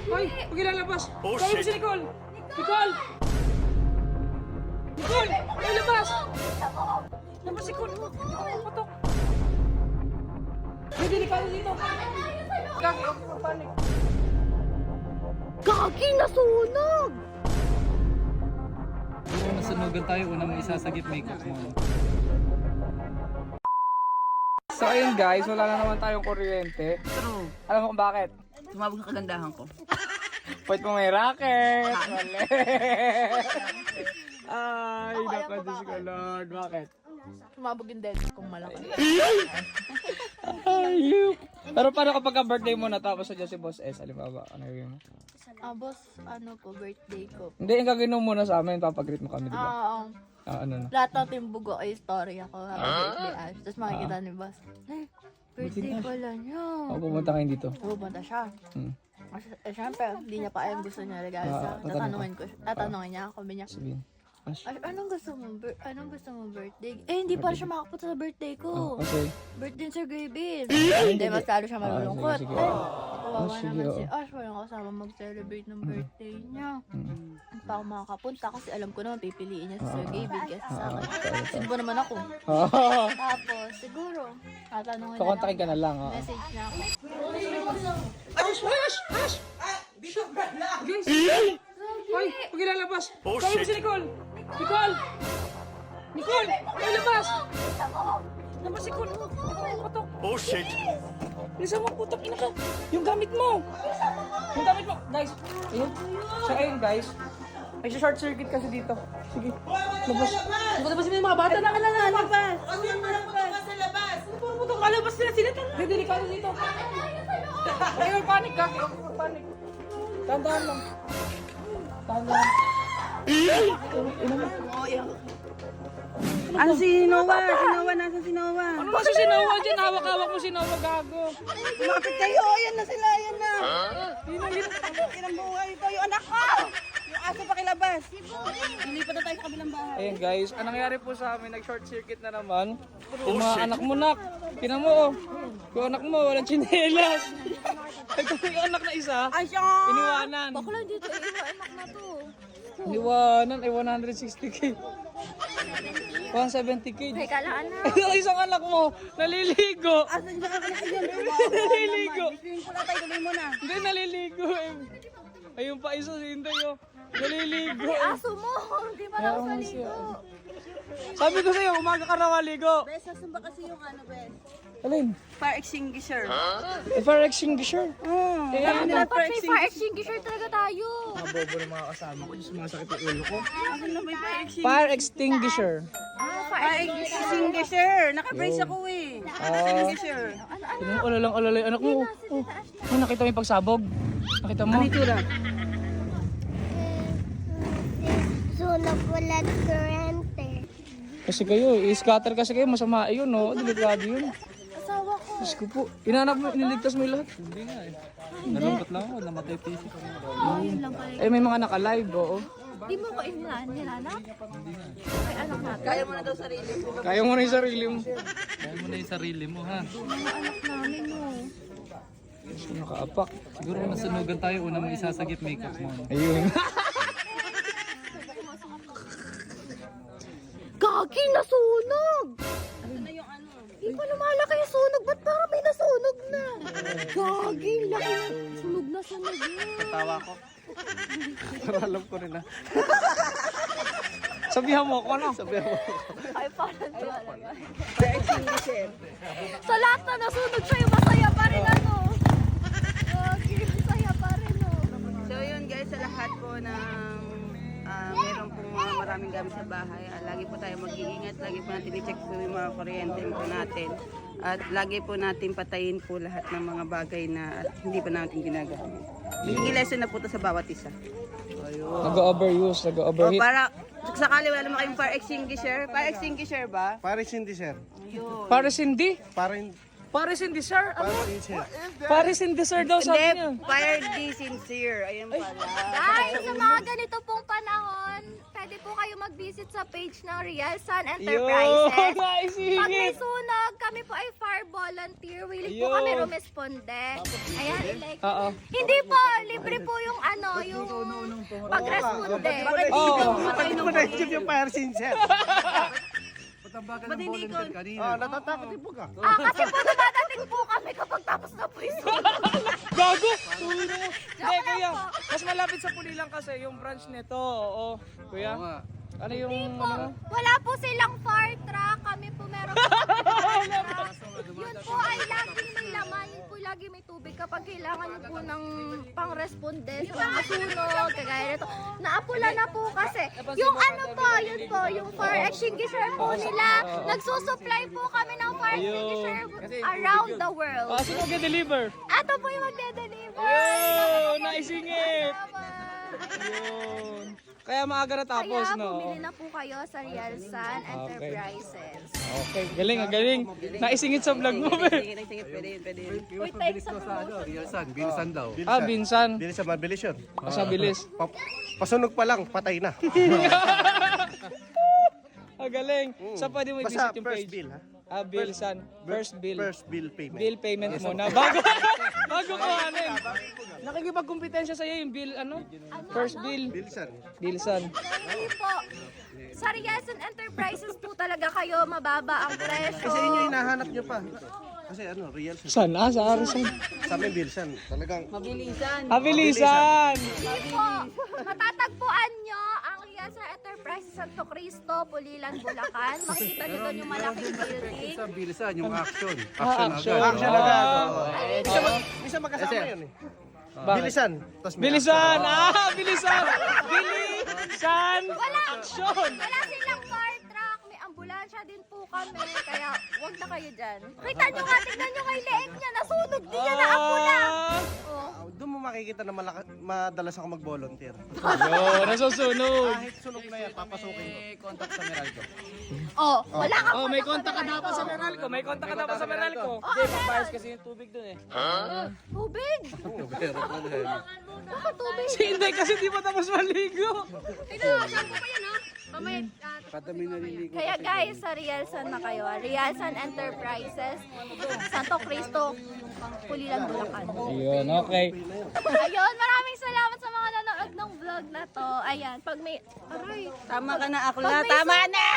Hoy, huwag ilalabas. Kaya mo si Nicole. Nicole! Nicole! Ay, labas! Labas si Nicole. Patok. May delikado dito. Gagi, huwag mo panik. Gagi, nasunog! Kung nasunugan tayo, unang isasagip makeup mo. So ayun guys, wala na naman tayong kuryente. True. Alam mo kung bakit? Tumawag ang kagandahan ko. Pwede mo may racket. Mali. Ay, naku, Diyos ko Lord. Bakit? Sumabog yung dead kung malaki. Ay, pero paano kapag birthday mo na tapos sa si Boss S, alimbawa, ano gagawin mo? Boss, ano po, birthday ko. Hindi, yung gagawin mo muna sa amin, papag-greet mo kami, di ba? Ano na? Lahat natin bugo ay story ako. Happy birthday, Ash. Tapos makikita ni boss. Birthday pala niya. O, pumunta kayo dito. Pupunta siya. Hmm. Siyempre, hindi niya pa alam gusto niya regalo sa. Tatanungin niya ako. Sabi niya, Sabihin. Ash. anong gusto mo birthday? Hindi pa siya makapunta sa birthday ko. Kasi, Birthday ni Sir Gavin. Hindi, mas lalo siya malulungkot. sige. Kawawa Sige, naman oo. si Ash. Walang kasama mag-celebrate ng birthday niya. Hindi pa ako makakapunta kasi alam ko naman pipiliin niya si Sir Gavin kesa sa akin. Sinubo naman ako. Tapos, siguro, tatanungin na Kakontakin lang. ka na lang. Message niya ako. Ash! Ash! Ash! Guys! Hoy, huwag ilalabas. Kaya mo si Nicole. Nicole! Nicole! Ay, labas! Labas si Nicole. Patok. Oh shit! Bilisan mo, putak ina ka. Yung gamit mo. Yung gamit mo. Guys, ayun. So, ayun guys. May short circuit kasi dito. Sige. Labas. Labas yung mga bata na kailangan. Labas. Ano yung malabas sa labas? Putok, kalabas sila sila. May delikado dito. Ay, may panic ka. Ay, may panic. Tandaan lang. Tandaan. Ano si Noah? Si Noah, nasa si Noah? Ano ba si Noah dyan? Hawak-hawak mo si Noah, gago. Lumapit kayo, ayan na sila, ayan na. Ilang buhay ito, yung anak ko. Yung aso pakilabas. Ilipat na tayo sa kabilang bahay. Ayun guys, anong nangyari po sa amin, nag-short circuit na naman. Yung mga anak mo, nak. Tinan mo, oh. Yung anak mo, walang tsinelas. Ito yung anak na isa, Asya! iniwanan. Bakla dito, anak na to. Iniwanan, ay 160k. 170k. Teka lang, anak. Ito isang anak mo, naliligo. Asan ba ka na yun? Naliligo. Bisuin ko lang tayo, tuloy mo na. Hindi, naliligo eh. Ayun pa isa, si Inday, oh. Naliligo. Aso mo, hindi pa daw sa ligo. Sabi ko sa'yo, umaga ka na maligo. Bes, asan ba kasi yung ano, Bes? Alin? Fire extinguisher. Fire extinguisher. Eh, Dapat may fire extinguisher talaga tayo. Mga bobo ng mga kasama ko, sumasakit yung ulo ko. Asan na may fire extinguisher? Fire extinguisher. Fire extinguisher. Naka-brace ako eh. Extinguisher. Yung alala yung anak mo. Oh. Oh, nakita mo yung pagsabog? Nakita mo? Ano itsura? Sunog wala kurente. Kasi kayo, i-scatter kasi kayo, masama yun, no? Delikado yun. Asawa ko. Diyos ko po. Inanap mo, iniligtas mo yung lahat. Hindi nga eh. Nalungkot lang ako, namatay PC ko. Yun lang pala. Eh, may mga naka-live, oo. Di mo ko nilanak? Ay, anak natin. Kaya mo na daw sarili. Kaya mo na yung sarili mo. Kaya mo na yung sarili mo, ha? Mga anak namin mo. Diyos ko, nakaapak. Siguro kung nasunugan tayo, unang isasagip makeup mo. Ayun. Gagi, nasunog! Hindi pa lumalaki yung sunog. Ba't parang may nasunog na? Gagi, laki na. Sunog na. Tawa ko. Pero alam ko rin na. Sabihan mo ako, ano? Sabihan mo ako. Ay, parang Fire extinguisher. sa lahat na nasunog sa'yo, masaya pa rin ano. Gagi, masaya pa rin oh. So yun guys, sa lahat po ng meron pong mga maraming gamit sa bahay, lagi po tayo mag-iingat, lagi po natin i-check po yung mga kuryente po natin. At lagi po natin patayin po lahat ng mga bagay na hindi pa natin ginagamit. Hindi lesson na po ito sa bawat isa. Nag-overuse, O nag-overheat. para sakali wala naman kayong fire extinguisher ba? Paris hindi, sir. Ayun. Paris hindi. Paris hindi, sir. Ano? Paris sir. Paris hindi, sir daw sabi niya. Hindi, fire sincere. Ayun pala. Guys, sa mga ganito pong panahon, pwede po kayo mag-visit sa page ng Real Sun Enterprises. Yo, guys, Pag may singit. sunog, kami po ay fire volunteer. Willing Ayun. po kami rumisponde. Ayan, like. Oo. Hindi po, libre po pag-responde. Bakit mo na-isip yung fire scene, sir? Ba't hindi ikaw? Natatakot yung buka. Kasi po dumadating po kami kapag tapos na po yung Gago! Hindi, kuya. Mas malapit sa Pulilan kasi yung branch nito. Oo. Kuya, ano yung ano? Wala po silang fire truck. Kami po meron po fire truck. Yun po ay laging may laman. Yun po lagi may tubig kapag kailangan nyo po ng pang-responde sa mga sunog. Kagaya nito. Naapula na po kasi. Yung ano po, yun po, yung fire extinguisher po nila. Nagsusupply po kami ng fire extinguisher around the world. Sino mag-deliver? Ato po yung magde-deliver. Ayun! Naisingit! Ayun. Kaya maaga na tapos, Kaya no? bumili na po kayo sa Real Sun Enterprises. Okay, galing, galing. Naisingit sa vlog mo, be. Sige, pwede yun. Uy, take sa promotion. Bilisan daw. Binsan. Bilis sa mabilis yun. Sa bilis. Pasunog pa lang, patay na. Galing. Sa pwede mo Basta i-visit yung first page. bill, ha? Bilsan. First bill. First bill payment. Bill payment muna. Bago ko ano yun. Nakikipagkumpetensya sa'yo yung bill, ano? First bill. Bilsan. Bilsan. Hindi po. Sa Real Sun Enterprises po talaga kayo mababa ang presyo. Kasi yun yung hinahanap nyo pa. Kasi ano, real sa Saan? Sa Harrison. amin Bilsan. Talagang Mabilisan. Bilisan. Hindi po. Matatagpuan nyo ang Real Sun Enterprises Santo Cristo, Pulilan, Bulacan. Makikita nyo doon yung malaking building. Sa bilisan, yung action. Action. action agad. Minsan magkasama yun eh. Bilisan. Tas may Bilisan. Bilisan. Bilisan. Action. Wala silang fire truck, may ambulansya din po kami. Kaya wag na kayo dyan. Kita nyo nga, tignan nyo kay leeg niya. Nasunog din niya, naapula. Oh. Doon mo makikita na madalas ako mag-volunteer. Ayun, nasusunod. Kahit sunog na yan, papasukin ko. Contact sa Meralco. Oh, wala ka Oh, may kontak ka dapat sa Meralco. May kontak ka dapat sa Meralco. Hindi, papares kasi yung tubig dun eh. Tubig? Bakit tubig? Hindi kasi di pa tapos maligo. Kaya guys, sa Real Sun na kayo. Real Sun Enterprises, Santo Cristo, Pulilan, Bulacan. Ayun, okay. Ayun, maraming salamat sa mga nanood ng vlog na to. Ayan, pag may... Aray, Tama ka na, ako Pag na. may Tama sunog- na!